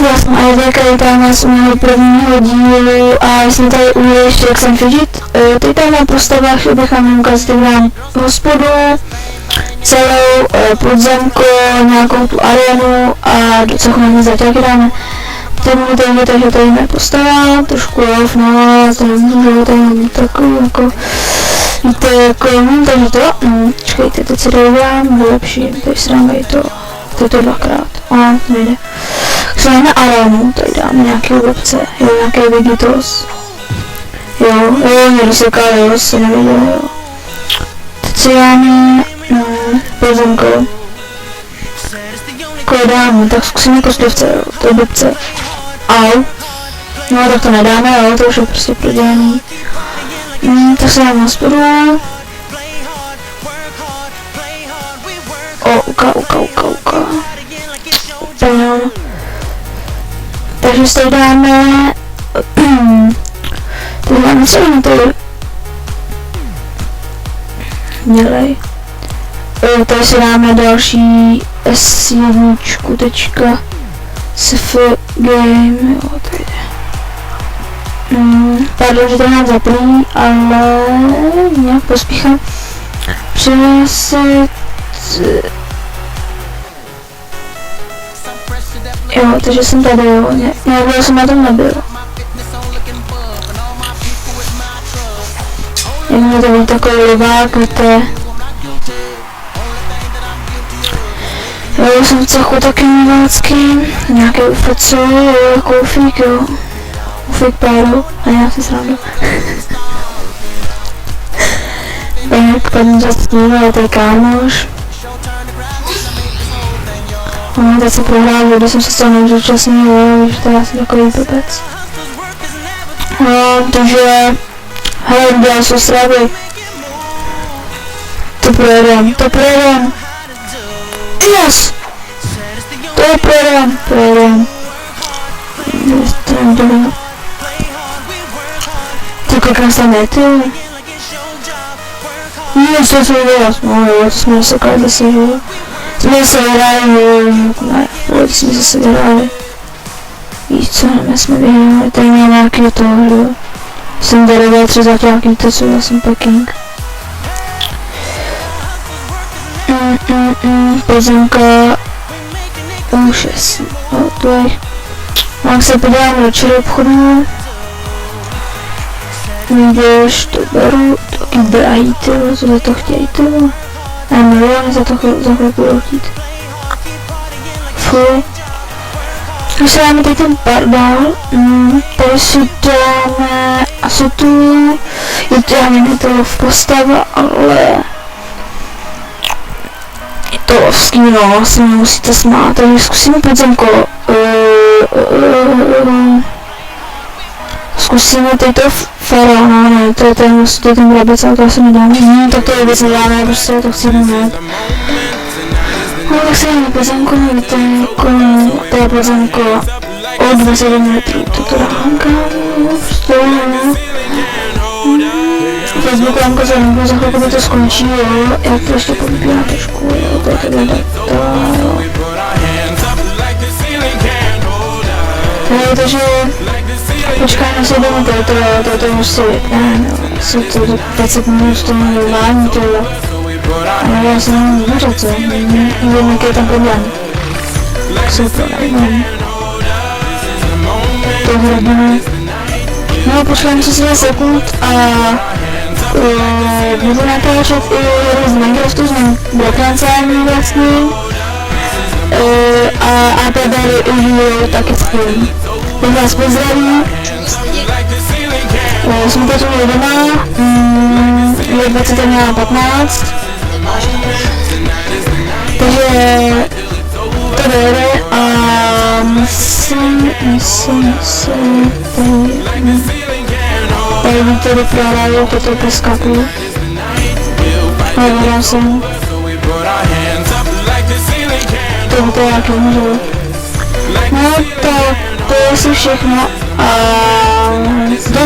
vlastně, ale tady tam z mého prvního dílu a jestli tady uvidíš, jak jsem fidget, tady tam na postavách bych vám ukázat, tady mám hospodu, celou podzemku, nějakou tu arénu a docela hodně zaťáky dáme. Takže tady je postava, trošku lov, no, tady můžu tady mít takový jako, víte, jako, takže to, čekajte, teď se dojím, bude lepší, tady si dáme i to, to dvakrát, to nejde. Takže dáme arénu, tady dáme nějaký blbce, jo, nějaký Vegetos, jo, někdo se říká, jo, si neviděl, jo. Teď si dáme, pozemko, dáme, tak zkusíme kostlivce, jo, to je blbce. Au. No tak to nedáme, jo, to už je prostě prodělaný. Tak se dáme hospodu. Uka. Takže si tady dáme... tady dáme co na to? Dělej. Tady si dáme další S1 tečka. SF game, jo, tady jde. Pardon, že to mám zaplý, ale nějak pospíchám. Přesit... Jo, takže jsem tady, jo, nějak jsem na tom nebyl. Jenom to byl takový libák, víte. Jo, jsem v cechu taky novácký, nějaký ufoco, jako ufík, jo. Ufík páru, a já si srandu. Tak, padnu za tím, to je kámoš. No, teď se prohrál, když jsem se z toho neúčastnil, jo, víš, to je asi takový blbec. No, takže... Hele, dělám jsou sravy. To projedem. Yes! To je projedem. Ty koukám se ne, ty. Co se dělá? No jo, to jsme se kali zase, jo. Jsme se hráli, jo. Ne, pojď, jsme zase hráli. Víš co, my jsme vyhráli, tady měl nějaký toho, jo. Jsem daroval 3 zaťáky, to co, já jsem Peking. Pozemka už je hotový. Mám se podívat do čeho obchodu. Když to beru, taky drahý, tyjo, co za to chtějí, tyjo. Miliony za chvilku budou chtít. Fuj. Když se dáme tady ten pardál, tady si dáme asi tu, je to já někdy to v postava, ale je to lovský, no, asi mě musíte smát, takže zkusíme podzemko. Zkusíme tady to faraona, ne, to je ten rabec, ale to asi nedáme, tak to vůbec nedáme, prostě to chci mít. No tak se dáme pozemko, víte, jako, to je pozemko o 27 metrů, toto dám, kámo, ne. Facebooku vám kozorníku, za chvilku by to skončí, jo, jak to ještě podbírá trošku, jo, to je takhle data, jo. Jo, takže počkáme si domů, to musí vypneme, jo, asi to 20 minut to mluvání, to jo. Ale já se nemůžu vyřet, co? Nevím, jaký je tam problém. Super, nevím. To hradíme. No, počkáme 30 sekund a budu natáčet i z Minecraftu, z Blockchancem vlastně. A tady i taky s tím. Tak vás pozdravím. Jsme teď doma. Je 21:15. Takže to dojde a myslím, tady to doprávaju, toto peskaku. Hledala jsem. To jak můžu. No tak to je asi všechno a